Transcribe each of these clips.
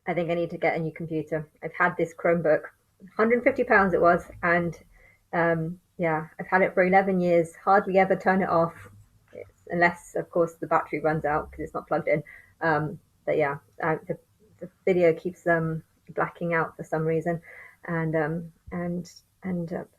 I think I need to get a new computer. I've had this Chromebook, £150 it was, and yeah, I've had it for 11 years. Hardly ever turn it off, unless of course the battery runs out because it's not plugged in. But yeah, the video keeps blacking out for some reason, and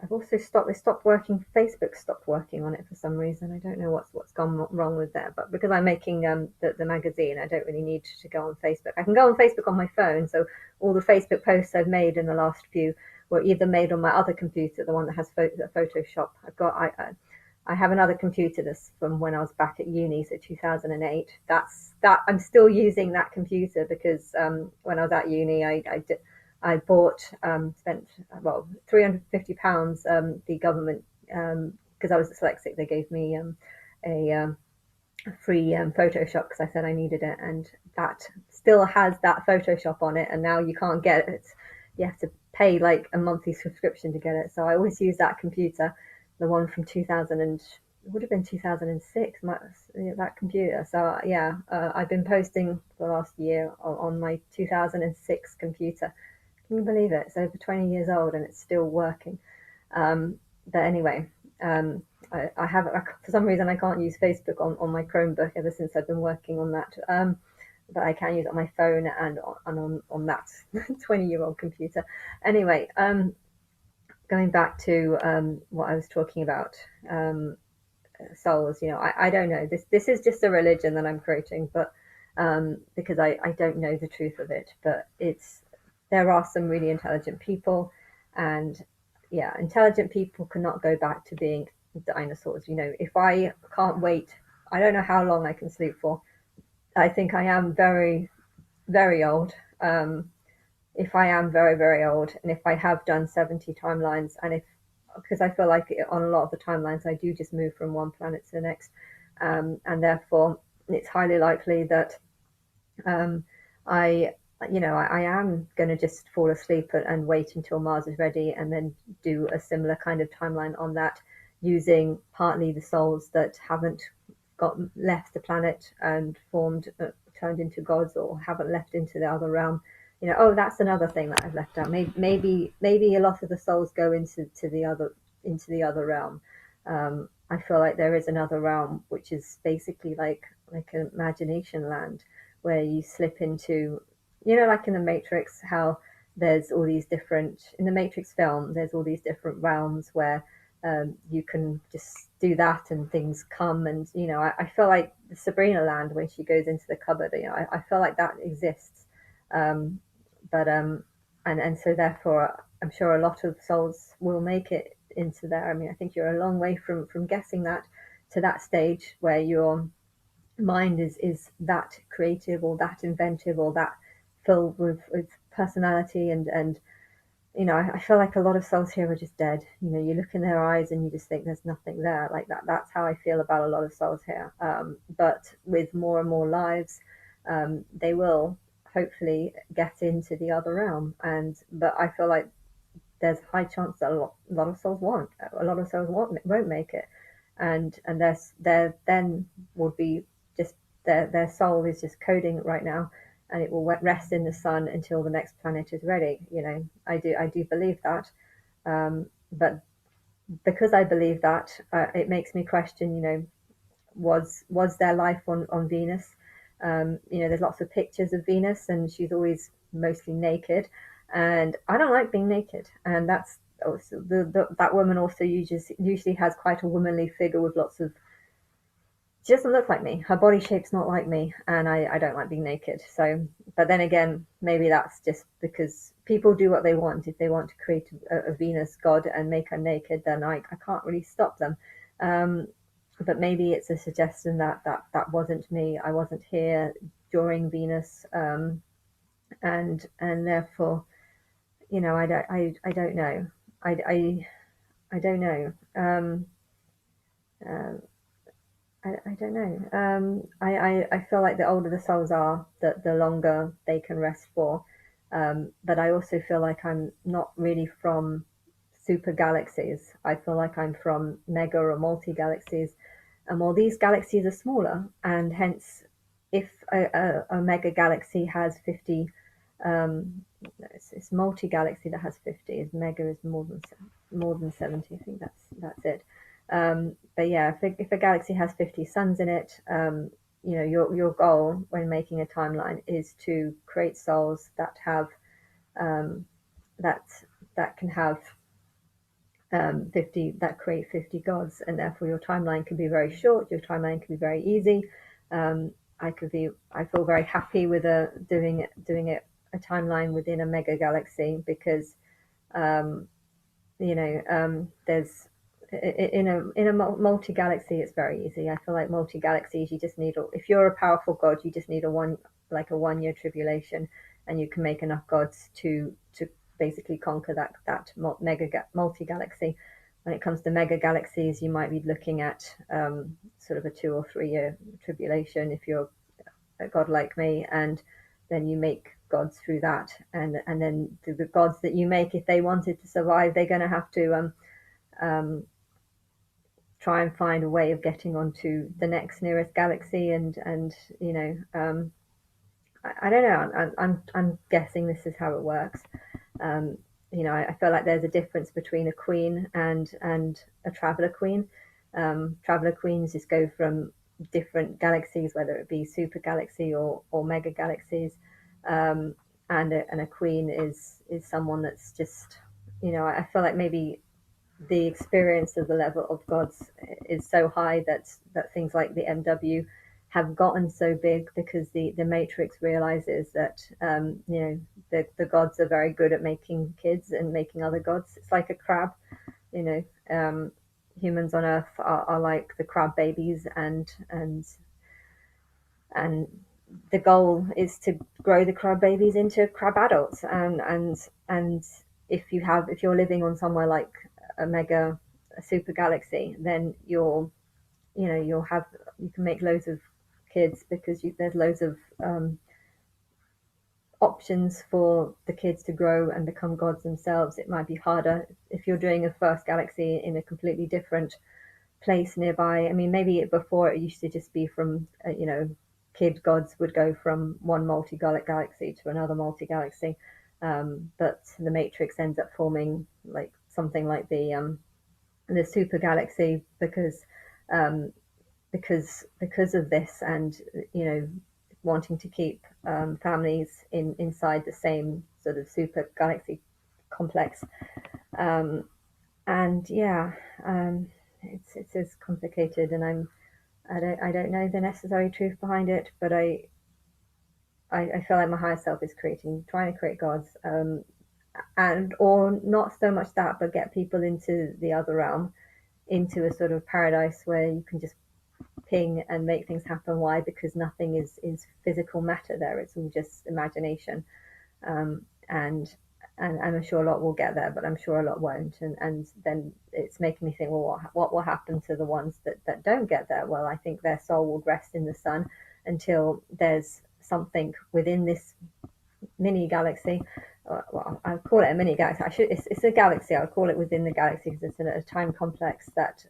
I've also stopped. It stopped working. Facebook stopped working on it for some reason. I don't know what's gone wrong with there. But because I'm making the magazine, I don't really need to go on Facebook. I can go on Facebook on my phone. So all the Facebook posts I've made in the last few were either made on my other computer, the one that has Photoshop. I have another computer that's from when I was back at uni, so 2008. That I'm still using that computer because when I was at uni, I bought spent well £350. The government, because I was dyslexic, they gave me a free Photoshop because I said I needed it, and that still has that Photoshop on it. And now you can't get it; you have to pay like a monthly subscription to get it. So I always use that computer, the one from 2000 and it would have been 2006. That computer. So yeah, I've been posting for the last year on my 2006 computer. Can you believe it? It's over 20 years old and it's still working. But anyway, I have for some reason I can't use Facebook on my Chromebook ever since I've been working on that. But I can use it on my phone and on that 20-year-old computer. Anyway, going back to what I was talking about, souls. I don't know. This is just a religion that I'm creating, but because I don't know the truth of it. But there are some really intelligent people, and yeah, intelligent people cannot go back to being dinosaurs. If I can't wait, I don't know how long I can sleep for. I think I am very, very old. If I am very, very old, and if I have done 70 timelines, and if because I feel like on a lot of the timelines I do just move from one planet to the next, and therefore it's highly likely that um, I, I am going to just fall asleep and wait until Mars is ready, and then do a similar kind of timeline on that, using partly the souls that haven't got left the planet and turned into gods, or haven't left into the other realm. Oh, that's another thing that I've left out. Maybe a lot of the souls go into the other realm. I feel like there is another realm which is basically like an imagination land where you slip into, like in the Matrix, how there's all these different, in the Matrix film, there's all these different realms where you can just do that and things come. And, I feel like the Sabrina land, when she goes into the cupboard, I feel like that exists. Um, but, and so therefore, I'm sure a lot of souls will make it into there. I mean, I think you're a long way from guessing that to that stage where your mind is that creative or that inventive or that filled with personality. And I feel like a lot of souls here are just dead. You look in their eyes and you just think there's nothing there. Like that's how I feel about a lot of souls here. But with more and more lives, they will hopefully get into the other realm. But I feel like there's a high chance that a lot of souls won't. A lot of souls won't make it, and their then would be just their soul is just coding right now, and it will rest in the sun until the next planet is ready. I do believe that, but because I believe that, it makes me question. Was there life on Venus? There's lots of pictures of Venus, and she's always mostly naked, and I don't like being naked. And that's also that woman also usually has quite a womanly figure with lots of. She doesn't look like me. Her body shape's not like me, and I don't like being naked. So, but then again, maybe that's just because people do what they want. If they want to create a Venus god and make her naked, then I can't really stop them. Um, but maybe it's a suggestion that wasn't me. I wasn't here during Venus, and therefore, I don't know. I don't know. Um, I don't know. I feel like the older the souls are, the longer they can rest for. But I also feel like I'm not really from super galaxies. I feel like I'm from mega or multi galaxies. And while these galaxies are smaller, and hence, if a mega galaxy has 50 It's multi-galaxy that has 50. Is mega is more than 70. I think that's it. But yeah, if a galaxy has 50 suns in it, your goal when making a timeline is to create souls that have um, that that can have 50 that create 50 gods, and therefore your timeline can be very short. Your timeline can be very easy. Um, I feel very happy with doing it a timeline within a mega galaxy because um, there's in a multi galaxy it's very easy. I feel like multi galaxies you just need if you're a powerful god you just need a 1 year tribulation, and you can make enough gods to basically conquer that multi galaxy. When it comes to mega galaxies, you might be looking at sort of a 2 or 3 year tribulation if you're a god like me, and then you make gods through that, and then the gods that you make, if they wanted to survive, they're going to have to um, try and find a way of getting onto the next nearest galaxy, and I don't know. I'm guessing this is how it works. Um, I feel like there's a difference between a queen and a traveler queen. Traveler queens just go from different galaxies, whether it be super galaxy or mega galaxies, um, and a queen is someone that's just, I feel like maybe the experience of the level of gods is so high that things like the MW have gotten so big because the Matrix realizes that the gods are very good at making kids and making other gods. It's like a crab, you know. Humans on Earth are like the crab babies, and the goal is to grow the crab babies into crab adults, and if you're living on somewhere like a super galaxy, then you can make loads of kids because there's loads of options for the kids to grow and become gods themselves. It might be harder if you're doing a first galaxy in a completely different place nearby. I mean, maybe before it used to just be from, kid gods would go from one multi galaxy to another multi galaxy. But the Matrix ends up forming like something like the super galaxy um, because of this, and wanting to keep families inside the same sort of super galaxy complex. Um, and yeah, it's as complicated, and I don't know the necessary truth behind it, but I feel like my higher self is trying to create gods, and or not so much that, but get people into the other realm, into a sort of paradise where you can just ping and make things happen. Why? Because nothing is physical matter there. It's all just imagination. And I'm sure a lot will get there, but I'm sure a lot won't. And then it's making me think, well, what will happen to the ones that don't get there? Well, I think their soul will rest in the sun until there's something within this mini galaxy. Well, I call it a mini galaxy. It's a galaxy. I'll call it within the galaxy because it's in a time complex that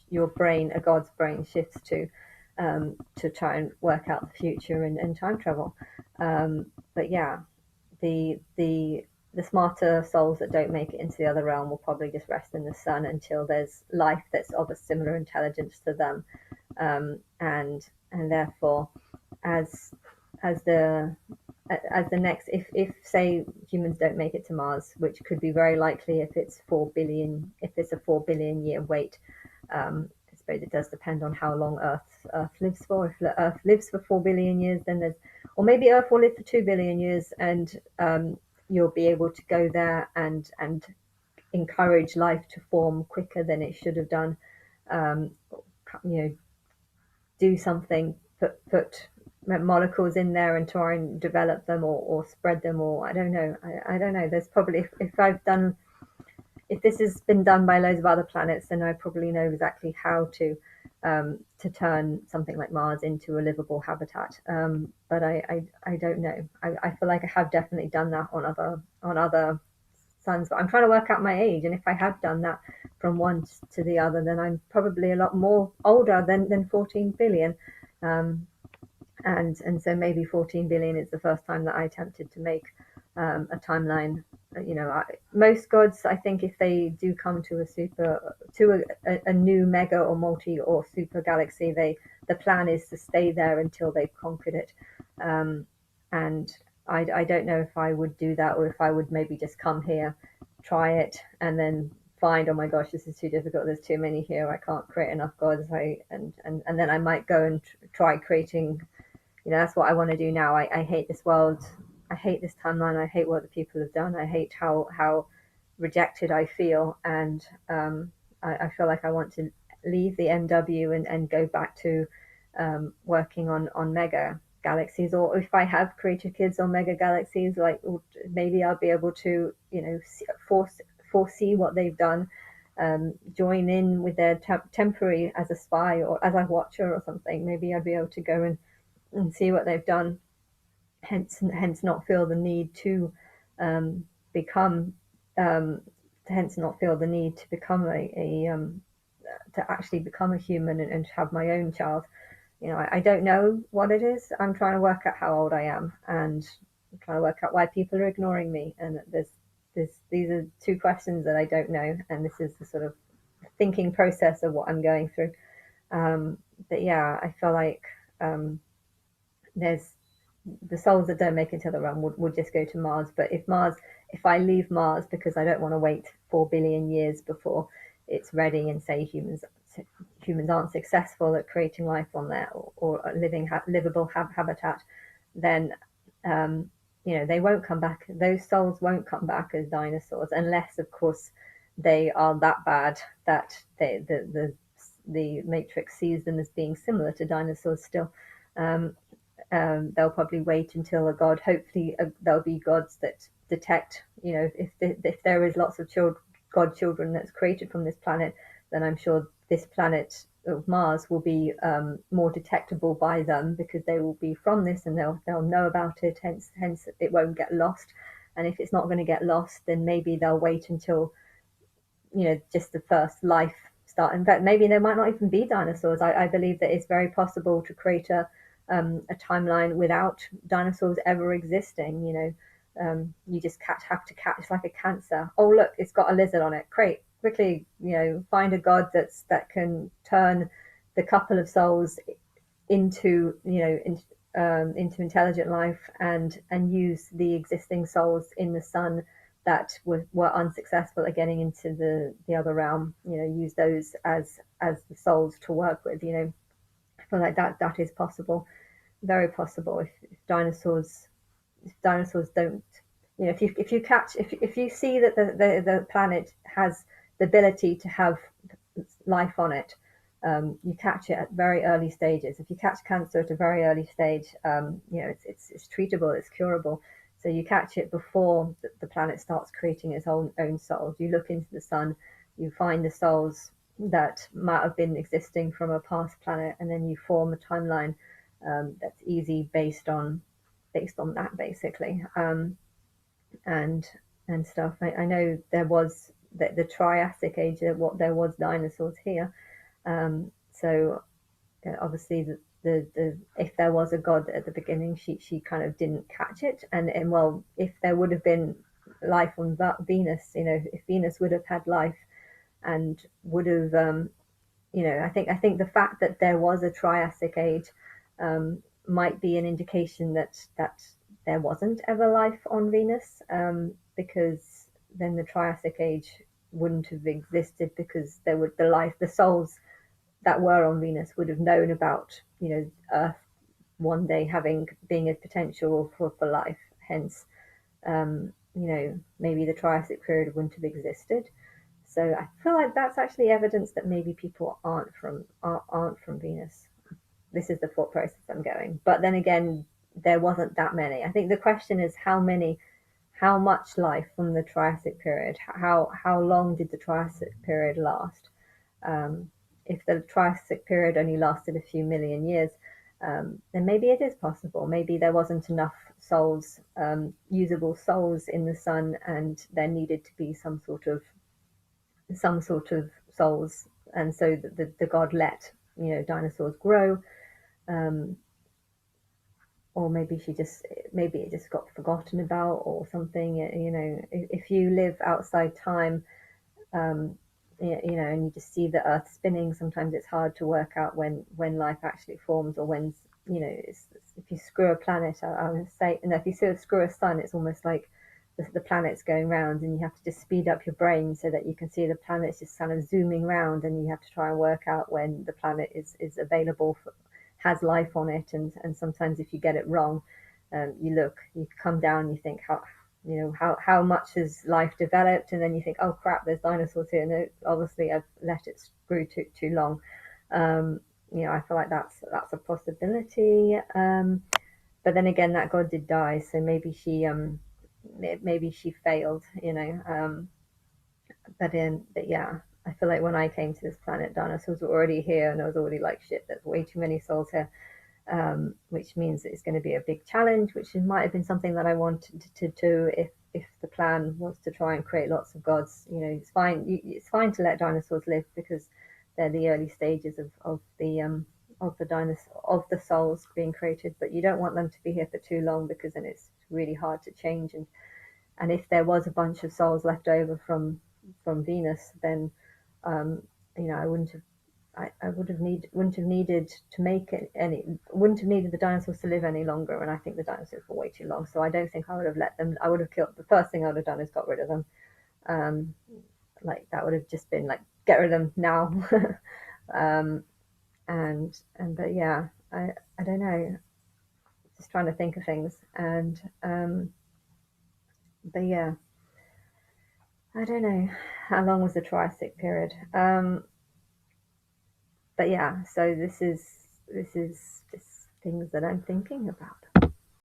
your brain, a god's brain, shifts to try and work out the future and time travel. But yeah, the smarter souls that don't make it into the other realm will probably just rest in the sun until there's life that's of a similar intelligence to them, and therefore, as as the as the next, if say humans don't make it to Mars, which could be very likely if it's 4 billion, if it's a 4 billion year wait. I suppose it does depend on how long Earth lives for. If Earth lives for 4 billion years, then there's, or maybe Earth will live for 2 billion years, and you'll be able to go there and encourage life to form quicker than it should have done. Um, you know, do something, put molecules in there and try and develop them, or spread them, or I don't know. I don't know. There's probably, if this has been done by loads of other planets, then I probably know exactly how to turn something like Mars into a livable habitat. But I don't know. I feel like I have definitely done that on other suns, but I'm trying to work out my age, and if I have done that from one to the other, then I'm probably a lot more older than 14 billion. Um, and so maybe 14 billion is the first time that I attempted to make a timeline. Most gods, I think, if they do come to a new mega or multi or super galaxy, the plan is to stay there until they've conquered it. And I don't know if I would do that, or if I would maybe just come here, try it, and then find, oh my gosh, this is too difficult, there's too many here, I can't create enough gods. And then I might go and try creating, that's what I want to do now. I hate this world. I hate this timeline. I hate what the people have done. I hate how rejected I feel. And I feel like I want to leave the MW and go back to working on mega galaxies. Or if I have created kids on mega galaxies, like maybe I'll be able to, foresee what they've done, join in with their temporary as a spy or as a watcher or something. Maybe I'll be able to go and see what they've done, hence not feel the need to become hence not feel the need to become to actually become a human and have my own child. I don't know what it is. I'm trying to work out how old I am, and I'm trying to work out why people are ignoring me. And these are two questions that I don't know, and this is the sort of thinking process of what I'm going through. But yeah, I feel like there's the souls that don't make it to the realm would just go to Mars. But if I leave Mars because I don't want to wait 4 billion years before it's ready, and say humans aren't successful at creating life on there, or livable habitat, then they won't come back. Those souls won't come back as dinosaurs, unless, of course, they are that bad that the Matrix sees them as being similar to dinosaurs still. They'll probably wait until a god. Hopefully, there'll be gods that detect. If there is lots of god children that's created from this planet, then I'm sure this planet of Mars will be more detectable by them, because they will be from this, and they'll know about it. Hence, it won't get lost. And if it's not going to get lost, then maybe they'll wait until just the first life start. In fact, maybe there might not even be dinosaurs. I believe that it's very possible to create a timeline without dinosaurs ever existing. You just have to catch. It's like a cancer. Oh, look, it's got a lizard on it. Great, quickly, find a god that can turn the couple of souls into into intelligent life, and use the existing souls in the sun that were unsuccessful at getting into the other realm. Use those as the souls to work with. I feel like that is possible, very possible. If dinosaurs don't, if you see that the planet has the ability to have life on it, you catch it at very early stages. If you catch cancer at a very early stage, it's treatable, it's curable. So you catch it before the planet starts creating its own souls. You look into the sun, you find the souls that might have been existing from a past planet, and then you form a timeline that's easy based on that, basically. And stuff. I know there was the Triassic age. There was dinosaurs here. So obviously the if there was a god at the beginning, she kind of didn't catch it. And well, if there would have been life on Venus, if Venus would have had life and would have, I think the fact that there was a Triassic age might be an indication that there wasn't ever life on Venus, because then the Triassic age wouldn't have existed, because the souls that were on Venus would have known about Earth one day being a potential for life. Hence, maybe the Triassic period wouldn't have existed. So I feel like that's actually evidence that maybe people aren't from Venus. This is the thought process I'm going. But then again, there wasn't that many. I think the question is how much life from the Triassic period? How long did the Triassic period last? If the Triassic period only lasted a few million years, then maybe it is possible. Maybe there wasn't enough souls, usable souls in the sun, and there needed to be some sort of souls, and so the god let dinosaurs grow. or maybe it just got forgotten about or something. You know, if you live outside time, um, you know, and you just see the Earth spinning, sometimes it's hard to work out when life actually forms, or when, you know, if you screw a planet, I would say, and if you screw a sun, it's almost like the planet's going round, and you have to just speed up your brain so that you can see the planet's just kind of zooming round, and you have to try and work out when the planet is available for, has life on it, and sometimes if you get it wrong, you come down, you think how much has life developed, and then you think, oh crap, there's dinosaurs here. No, obviously I've let it screw too long. Um, you know, I feel like that's a possibility. But then again, that god did die, so maybe she failed. You know, but yeah, I feel like when I came to this planet, dinosaurs were already here, and I was already like, shit, there's way too many souls here, which means it's going to be a big challenge, which might have been something that I wanted to do if the plan was to try and create lots of gods. You know, it's fine to let dinosaurs live because they're the early stages of the dinosaur of the souls being created, but you don't want them to be here for too long because then it's really hard to change. And if there was a bunch of souls left over from Venus, then you know, I wouldn't have needed to make it any wouldn't have needed the dinosaurs to live any longer, and I think the dinosaurs were way too long. So I don't think I would have let them. I would have killed. The first thing I would have done is got rid of them. Um, like that would have just been like, get rid of them now. um, and but yeah, I don't know. Just trying to think of things, and but yeah, I don't know how long was the Triassic period. But yeah, so this is just things that I'm thinking about.